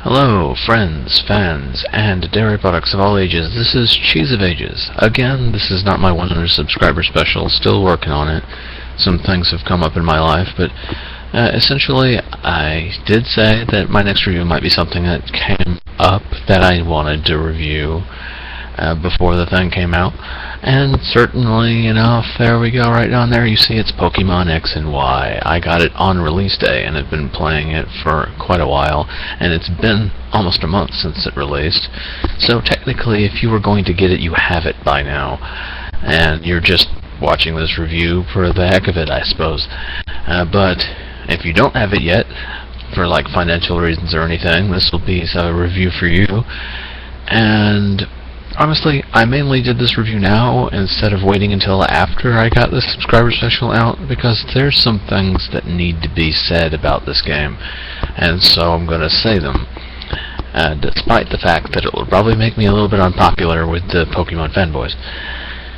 Hello, friends, fans, and dairy products of all ages. This is Cheese of Ages. Again, this is not my 100 subscriber special. Still working on it. Some things have come up in my life, but essentially, I did say that my next review might be something that came up that I wanted to review before the thing came out. And certainly enough, there we go, right down there you see it's Pokemon X and Y. I got it on release day and have been playing it for quite a while, and it's been almost a month since it released. So technically, if you were going to get it, you have it by now. And you're just watching this review for the heck of it, I suppose. But if you don't have it yet, for like financial reasons or anything, this will be a review for you. And honestly, I mainly did this review now instead of waiting until after I got the subscriber special out, because there's some things that need to be said about this game, and so I'm going to say them, despite the fact that it will probably make me a little bit unpopular with the Pokemon fanboys.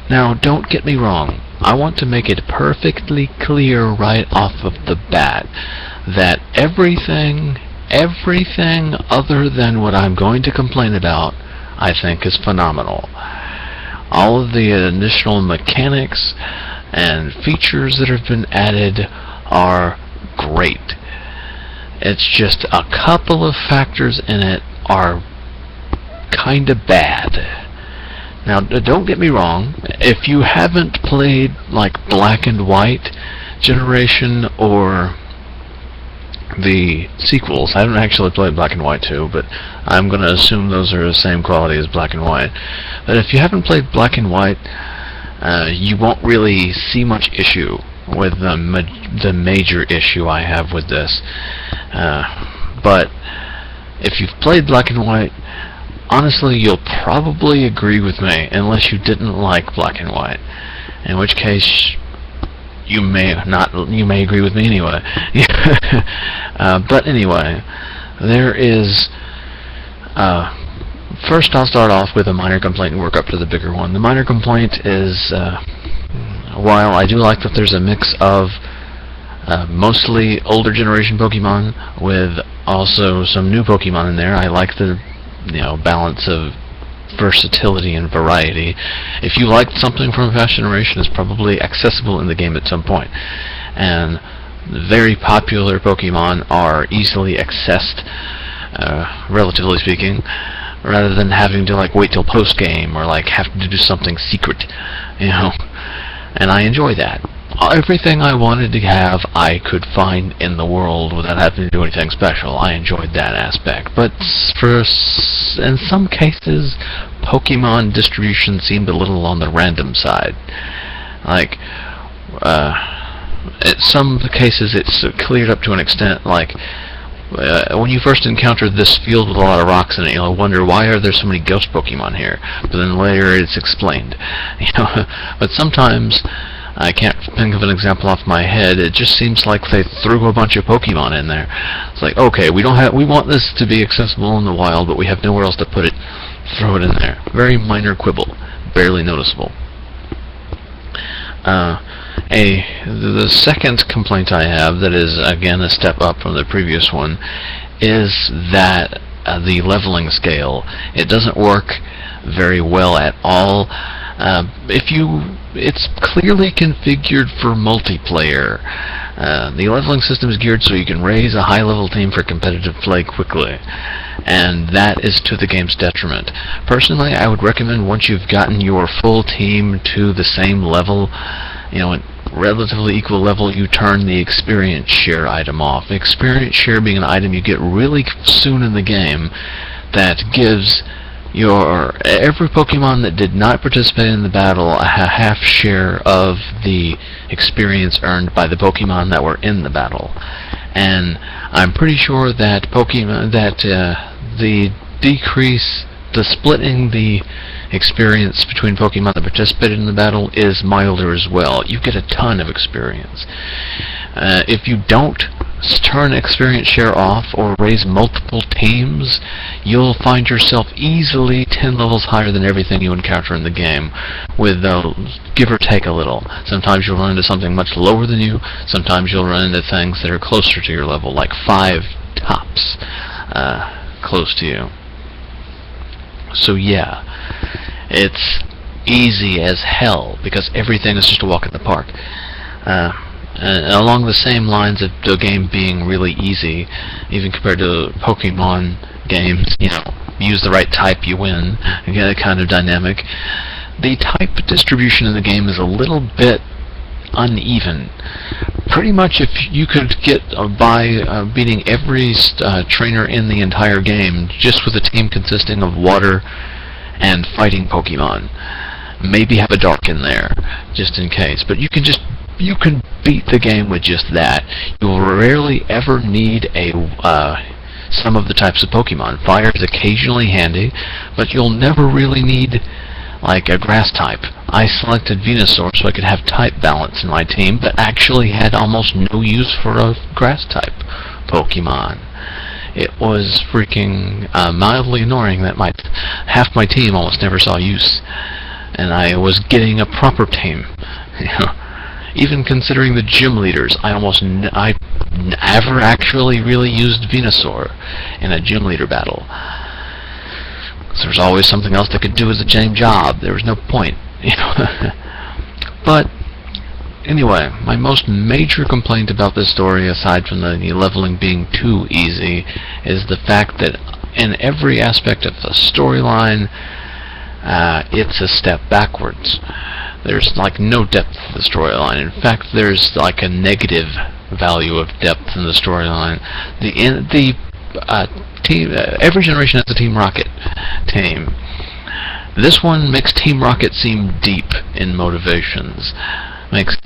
Now, don't get me wrong, I want to make it perfectly clear right off of the bat that everything other than what I'm going to complain about I think is phenomenal. All of the additional mechanics and features that have been added are great. It's just a couple of factors in it are kinda bad. Now, don't get me wrong, if you haven't played like Black and White Generation or the sequels, I haven't actually played Black and White 2, but I'm going to assume those are the same quality as Black and White. But if you haven't played Black and White, you won't really see much issue with the major issue I have with this. But if you've played Black and White, honestly, you'll probably agree with me, unless you didn't like Black and White, in which case you may agree with me anyway. But anyway, there is first I'll start off with a minor complaint and work up to the bigger one. The minor complaint is while I do like that there's a mix of mostly older generation Pokemon with also some new Pokemon in there, I like the balance of versatility and variety. If you liked something from a past generation, it's probably accessible in the game at some point. And very popular Pokemon are easily accessed, relatively speaking, rather than having to like wait till post game or like have to do something secret, And I enjoy that. Everything I wanted to have, I could find in the world without having to do anything special. I enjoyed that aspect. But in some cases, Pokemon distribution seemed a little on the random side. Like, in some cases, it's cleared up to an extent. Like, when you first encounter this field with a lot of rocks in it, you'll wonder, why are there so many ghost Pokemon here? But then later it's explained. But sometimes, I can't think of an example off my head, it just seems like they threw a bunch of Pokemon in there. It's like, okay, we want this to be accessible in the wild, but we have nowhere else to put it. Throw it in there. Very minor quibble. Barely noticeable. The second complaint I have, that is again a step up from the previous one, is that the leveling scale, it doesn't work very well at all. It's clearly configured for multiplayer. The leveling system is geared so you can raise a high-level team for competitive play quickly, and that is to the game's detriment. Personally, I would recommend once you've gotten your full team to the same level, relatively equal level, you turn the experience share item off. Experience share being an item you get really soon in the game that gives every Pokemon that did not participate in the battle a half share of the experience earned by the Pokemon that were in the battle. And I'm pretty sure that the splitting the experience between Pokemon that participated in the battle is milder as well. You get a ton of experience. If you don't turn experience share off or raise multiple teams, you'll find yourself easily 10 levels higher than everything you encounter in the game, with give or take a little. Sometimes you'll run into something much lower than you, sometimes you'll run into things that are closer to your level, like 5 tops. close to you. So yeah, it's easy as hell because everything is just a walk in the park. And along the same lines of the game being really easy, even compared to Pokemon games, use the right type, you win, you get a kind of dynamic. The type distribution in the game is a little bit uneven. Pretty much if you could get by beating every trainer in the entire game just with a team consisting of water and fighting Pokemon. Maybe have a dark in there, just in case. But you can beat the game with just that. You will rarely ever need some of the types of Pokemon. Fire is occasionally handy, but you'll never really need like a grass type. I selected Venusaur so I could have type balance in my team, but actually had almost no use for a grass type Pokemon. It was freaking mildly annoying that half my team almost never saw use, and I was getting a proper team. Even considering the gym leaders, I never actually really used Venusaur in a gym leader battle. So there's always something else that could do as the same job. There was no point, But anyway, my most major complaint about this story, aside from the leveling being too easy, is the fact that in every aspect of the storyline, it's a step backwards. There's like no depth to the storyline. In fact, there's like a negative value of depth in the storyline. Every generation has a Team Rocket team. This one makes Team Rocket seem deep in motivations. Makes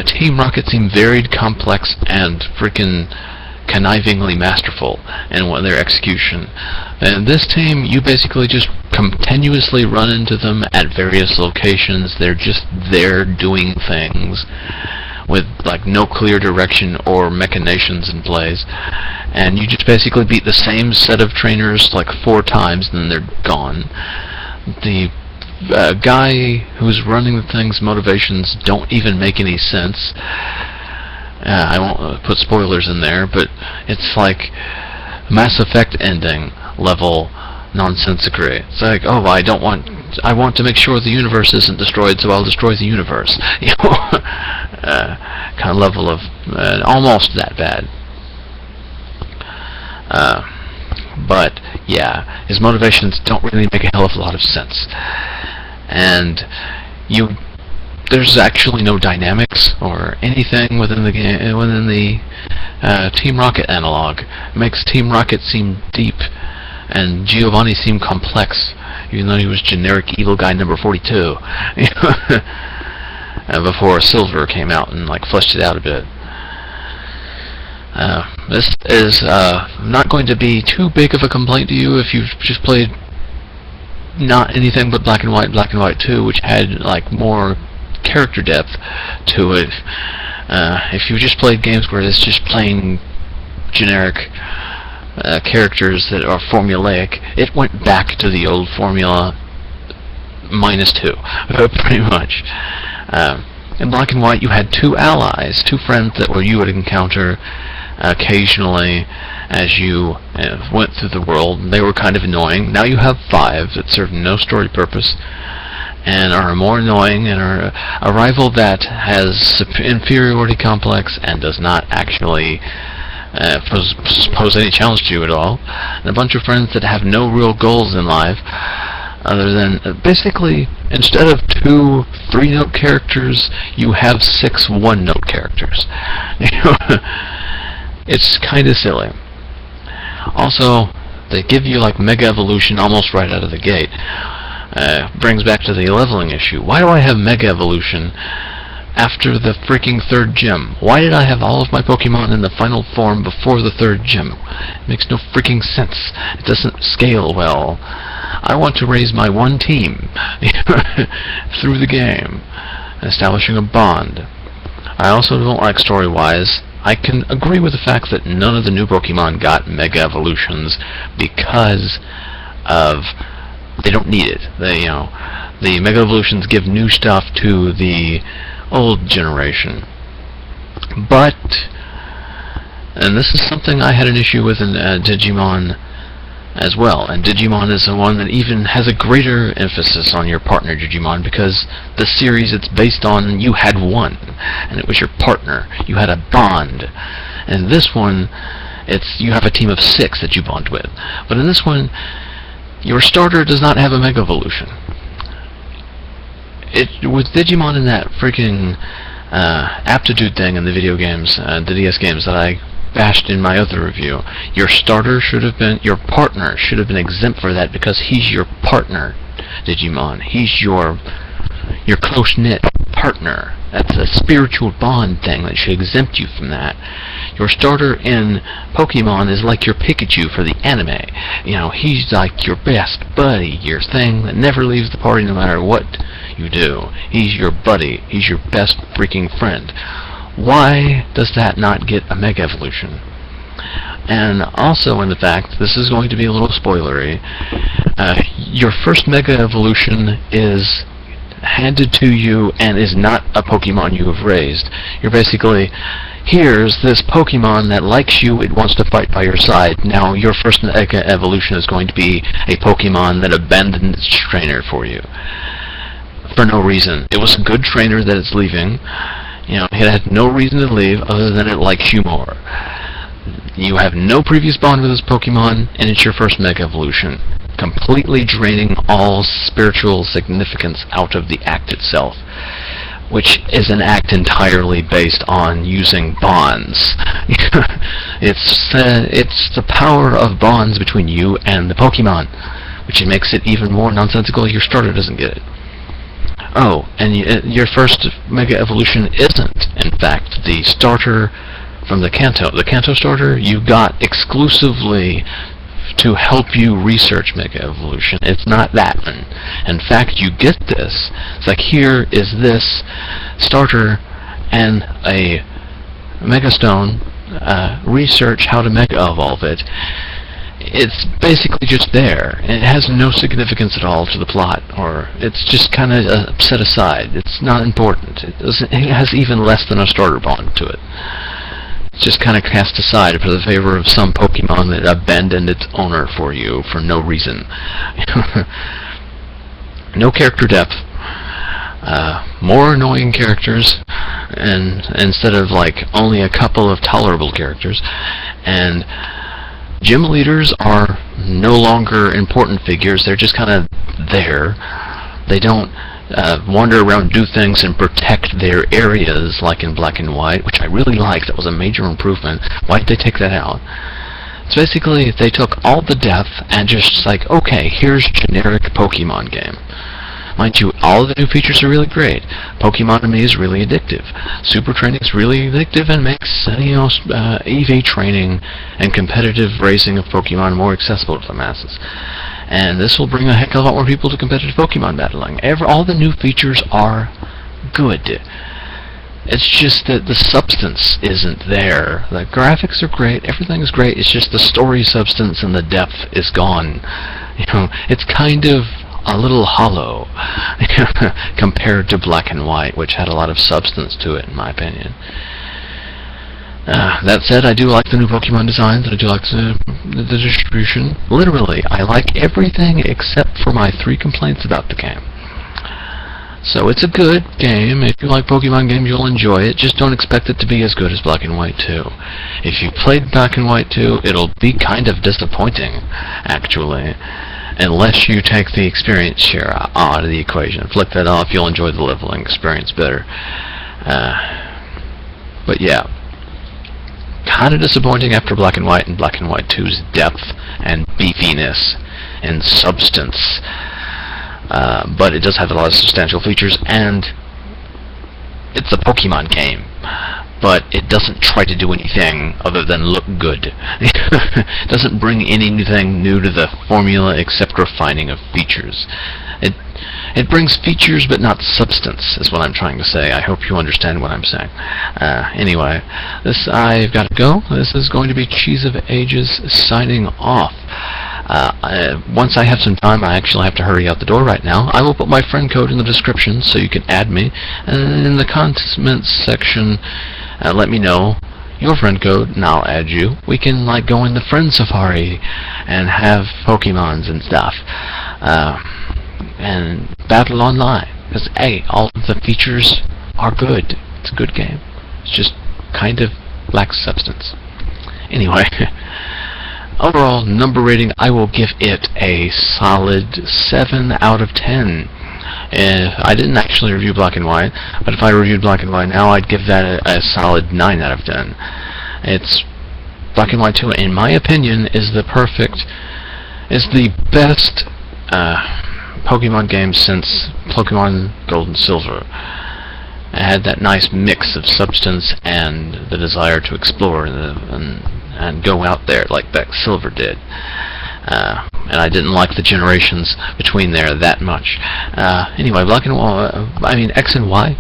Team Rocket seem varied, complex, and freaking connivingly masterful in their execution. And this team, you basically just continuously run into them at various locations. They're just there doing things with like no clear direction or machinations in place, and you just basically beat the same set of trainers like 4 times and then they're gone. The guy who's running the thing's motivations don't even make any sense. I won't put spoilers in there, but it's like Mass Effect ending level nonsensical. It's like, oh, I want to make sure the universe isn't destroyed, so I'll destroy the universe. Kind of level of almost that bad. But yeah, his motivations don't really make a hell of a lot of sense, and there's actually no dynamics or anything within the game, within the Team Rocket analog. It makes Team Rocket seem deep and Giovanni seem complex, even though he was generic evil guy number 42. Before Silver came out and like fleshed it out a bit. This is not going to be too big of a complaint to you if you've just played not anything but Black and White 2, which had like more character depth to it. If you just played games where it's just plain generic characters that are formulaic, it went back to the old formula -2, pretty much. In Black and White, you had 2 allies, 2 friends that you would encounter occasionally as you went through the world. They were kind of annoying. Now you have 5 that serve no story purpose and are more annoying, and are a rival that has inferiority complex and does not actually pose any challenge to you at all, and a bunch of friends that have no real goals in life other than basically instead of 2 3-note characters, you have 6 1-note characters. It's kind of silly. Also, they give you like Mega Evolution almost right out of the gate. Brings back to the leveling issue. Why do I have Mega Evolution after the freaking 3rd gym? Why did I have all of my Pokemon in the final form before the 3rd gym? It makes no freaking sense. It doesn't scale well. I want to raise my one team through the game, establishing a bond. I also don't like story-wise. I can agree with the fact that none of the new Pokemon got Mega Evolutions because of they don't need it. The Mega Evolutions give new stuff to the old generation. But And this is something I had an issue with in Digimon as well. And Digimon is the one that even has a greater emphasis on your partner Digimon, because the series it's based on, you had one, and it was your partner. You had a bond. And this one, you have a team of 6 that you bond with. But in this one, your starter does not have a Mega Evolution. With Digimon and that freaking aptitude thing in the video games, the DS games that I bashed in my other review, your partner should have been exempt for that, because he's your partner Digimon. He's your close-knit partner. That's a spiritual bond thing that should exempt you from that. Your starter in Pokemon is like your Pikachu for the anime. You know, he's like your best buddy, your thing that never leaves the party no matter what you do. He's your buddy. He's your best freaking friend. Why does that not get a Mega Evolution? And also in the fact, this is going to be a little spoilery, your first Mega Evolution is handed to you and is not a Pokemon you have raised. You're basically, here's this Pokemon that likes you, it wants to fight by your side. Now your first Mega Evolution is going to be a Pokemon that abandoned its trainer for you. For no reason. It was a good trainer that it's leaving. You know, it had no reason to leave other than it likes you more. You have no previous bond with this Pokemon, and it's your first Mega Evolution, completely draining all spiritual significance out of the act itself, which is an act entirely based on using bonds. It's the power of bonds between you and the Pokemon, which makes it even more nonsensical. Your starter doesn't get it. Oh, and your first Mega Evolution isn't, in fact, the starter from the Kanto. The Kanto starter you got exclusively to help you research Mega Evolution. It's not that one. In fact, you get this. It's like, here is this starter and a Mega Stone. Research how to Mega Evolve it. It's basically just there. It has no significance at all to the plot, or it's just kind of set aside. It's not important. It has even less than a starter bond to it. It's just kind of cast aside for the favor of some Pokemon that abandoned its owner for you for no reason. No character depth. More annoying characters, and instead of like only a couple of tolerable characters, and gym leaders are no longer important figures. They're just kind of there. They don't wander around, do things, and protect their areas like in Black and White, which I really liked. That was a major improvement. Why did they take that out? It's basically, they took all the depth and just like, okay, here's generic Pokemon game. Mind you, all of the new features are really great. Pokemon is really addictive. Super training is really addictive and makes EV training and competitive raising of Pokemon more accessible to the masses. And this will bring a heck of a lot more people to competitive Pokemon battling. All the new features are good. It's just that the substance isn't there. The graphics are great, everything is great, it's just the story substance and the depth is gone. You know, it's kind of a little hollow compared to Black and White, which had a lot of substance to it, in my opinion. That said, I do like the new Pokemon designs, I do like the distribution. Literally, I like everything except for my 3 complaints about the game. So it's a good game. If you like Pokemon games, you'll enjoy it. Just don't expect it to be as good as Black and White 2. If you played Black and White 2, it'll be kind of disappointing, actually. Unless you take the experience share out of the equation. Flick that off, you'll enjoy the leveling experience better. But yeah, kind of disappointing after Black and White, and Black and White 2's depth and beefiness and substance. But it does have a lot of substantial features, and it's a Pokemon game. But it doesn't try to do anything other than look good. It doesn't bring anything new to the formula except refining of features. It brings features but not substance, is what I'm trying to say. I hope you understand what I'm saying. Anyway, I've got to go. This is going to be Cheese of Ages signing off. Once I have some time, I actually have to hurry out the door right now. I will put my friend code in the description so you can add me. And in the comments section, let me know your friend code, and I'll add you. We can, like, go in the Friend Safari and have Pokemons and stuff. And battle online. Because, hey, all of the features are good. It's a good game. It's just kind of lacks substance. Anyway, overall number rating, I will give it a solid 7 out of 10. I didn't actually review Black and White, but if I reviewed Black and White now, I'd give that a solid 9 out of 10. It's Black and White 2, in my opinion, is the best Pokemon game since Pokemon Gold and Silver. It had that nice mix of substance and the desire to explore and go out there like that Silver did. And I didn't like the generations between there that much. Anyway, Black and White, X and Y,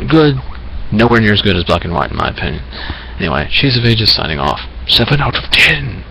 good. Nowhere near as good as Black and White, in my opinion. Anyway, Cheese of Ages signing off. 7 out of 10.